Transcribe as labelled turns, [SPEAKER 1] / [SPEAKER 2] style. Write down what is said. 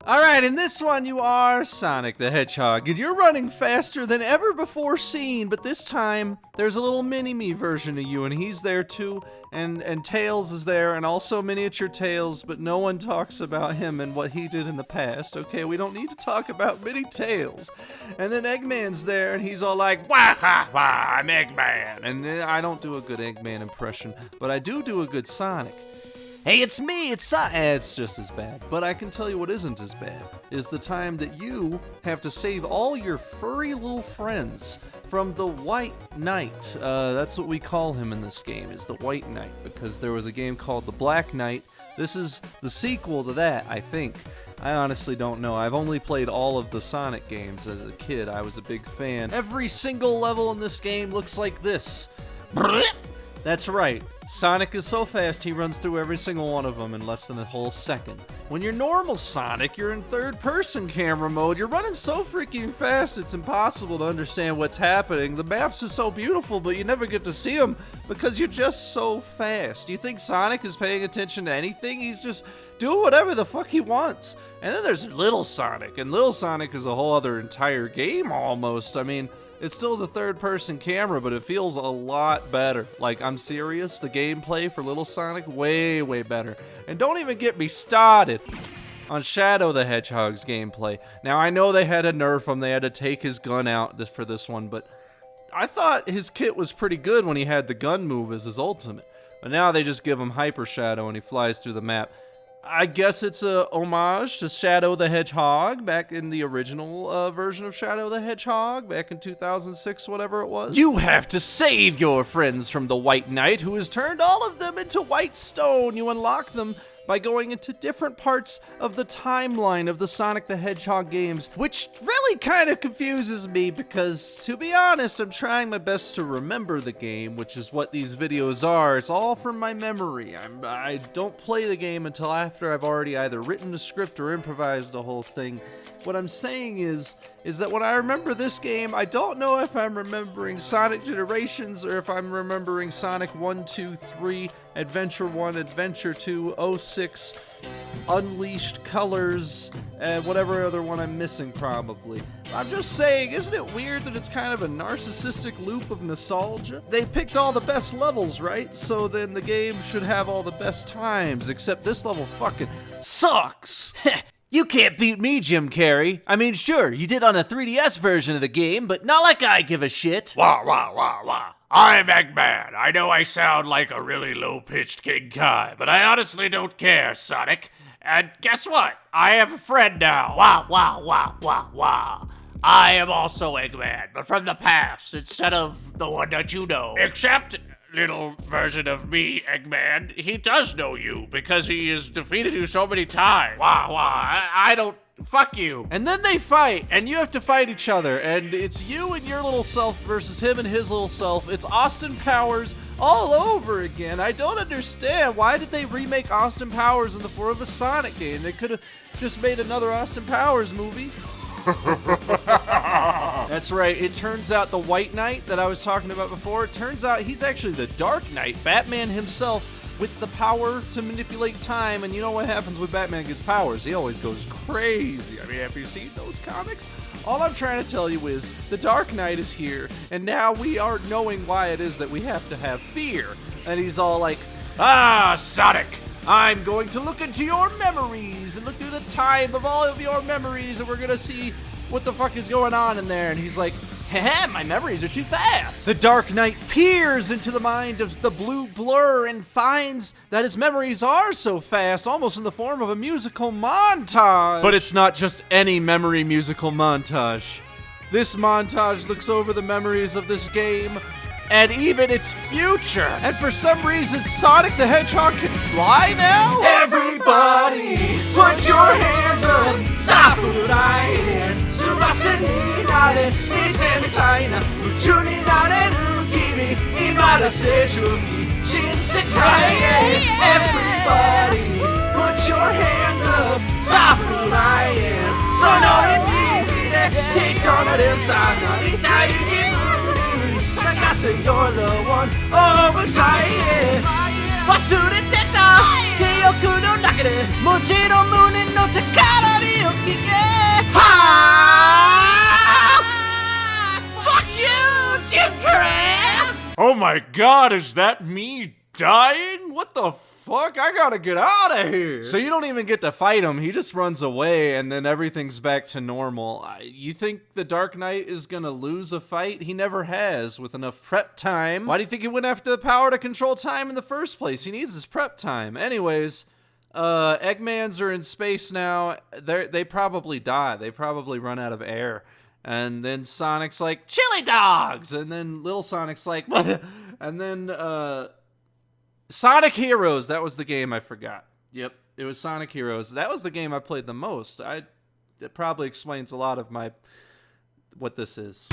[SPEAKER 1] Alright, in this one you are Sonic the Hedgehog, and you're running faster than ever before seen, but this time there's a little mini-me version of you, and he's there too, and Tails is there, and also miniature Tails, but no one talks about him and what he did in the past. Okay, we don't need to talk about mini Tails. And then Eggman's there, and he's all like, wah ha ha, I'm Eggman. And I don't do a good Eggman impression, but I do a good Sonic. Hey, it's me, it's it's just as bad. But I can tell you what isn't as bad, is the time that you have to save all your furry little friends from the White Knight. That's what we call him in this game, is the White Knight, because there was a game called the Black Knight. This is the sequel to that, I think. I honestly don't know. I've only played all of the Sonic games as a kid. I was a big fan. Every single level in this game looks like this. That's right. Sonic is so fast, he runs through every single one of them in less than a whole second. When you're normal Sonic, you're in third-person camera mode. You're running so freaking fast, it's impossible to understand what's happening. The maps are so beautiful, but you never get to see them because you're just so fast. Do you think Sonic is paying attention to anything? He's just doing whatever the fuck he wants. And then there's Little Sonic, and Little Sonic is a whole other entire game almost. I mean, it's still the third-person camera, but it feels a lot better. Like, I'm serious, the gameplay for Little Sonic, way, way better. And don't even get me started on Shadow the Hedgehog's gameplay. Now, I know they had to nerf him, they had to take his gun out for this one, but I thought his kit was pretty good when he had the gun move as his ultimate. But now they just give him Hyper Shadow and he flies through the map. I guess it's a homage to Shadow the Hedgehog back in the original version of Shadow the Hedgehog back in 2006, whatever it was. You have to save your friends from the White Knight, who has turned all of them into white stone. You unlock them by going into different parts of the timeline of the Sonic the Hedgehog games, which really kind of confuses me because, to be honest, I'm trying my best to remember the game, which is what these videos are. It's all from my memory. I don't play the game until after I've already either written the script or improvised the whole thing. What I'm saying is that when I remember this game, I don't know if I'm remembering Sonic Generations or if I'm remembering Sonic 1, 2, 3, Adventure 1, Adventure 2, 06, Unleashed Colors, and whatever other one I'm missing probably. I'm just saying, isn't it weird that it's kind of a narcissistic loop of nostalgia? They picked all the best levels, right? So then the game should have all the best times, except this level fucking sucks!
[SPEAKER 2] You can't beat me, Jim Carrey. I mean, sure, you did on a 3DS version of the game, but not like I give a shit.
[SPEAKER 3] Wah, wah, wah, wah. I'm Eggman. I know I sound like a really low-pitched King Kai, but I honestly don't care, Sonic. And guess what? I have a friend now. Wah, wah, wah, wah, wah. I am also Eggman, but from the past, instead of the one that you know. Except, little version of me, Eggman, he does know you, because he has defeated you so many times. Wah, wah, I don't... Fuck you.
[SPEAKER 1] And then they fight, and you have to fight each other, and it's you and your little self versus him and his little self. It's Austin Powers all over again. I don't understand. Why did they remake Austin Powers in the form of a Sonic game? They could have just made another Austin Powers movie. That's right, it turns out the White Knight that I was talking about before, it turns out he's actually the Dark Knight, Batman himself, with the power to manipulate time. And you know what happens when Batman gets powers? He always goes crazy. I mean, have you seen those comics? All I'm trying to tell you is the Dark Knight is here, and now we are knowing why it is that we have to have fear. And he's all like, ah, Sonic, I'm going to look into your memories and look through the time of all of your memories, and we're gonna see what the fuck is going on in there. And he's like, haha, my memories are too fast. The Dark Knight peers into the mind of the blue blur and finds that his memories are so fast, almost in the form of a musical montage. But it's not just any memory musical montage. This montage looks over the memories of this game and even its future. And for some reason, Sonic the Hedgehog can fly now?
[SPEAKER 4] Everybody, put your hands up. Safurai, Subasa ni nare, ite mitai na uchu ni nareru kimi, imada seijuki, shinsekai. Everybody, put your hands up. Safurai, sonori ni hide, hitona de sana, itai jibu. You're the one over time. Wasure teta, Kyoku no naka de, Mochiro Munin no Takara ni
[SPEAKER 3] my god, is that me dying? What the fuck? I gotta get out of here.
[SPEAKER 1] So you don't even get to fight him. He just runs away, and then everything's back to normal. You think the Dark Knight is gonna lose a fight? He never has with enough prep time. Why do you think he went after the power to control time in the first place? He needs his prep time. Anyways, Eggmans are in space now. They probably die. They probably run out of air. And then Sonic's like, chili dogs! And then little Sonic's like, and then, Sonic Heroes, that was the game I forgot. Yep, it was Sonic Heroes. That was the game I played the most. It probably explains a lot of what this is.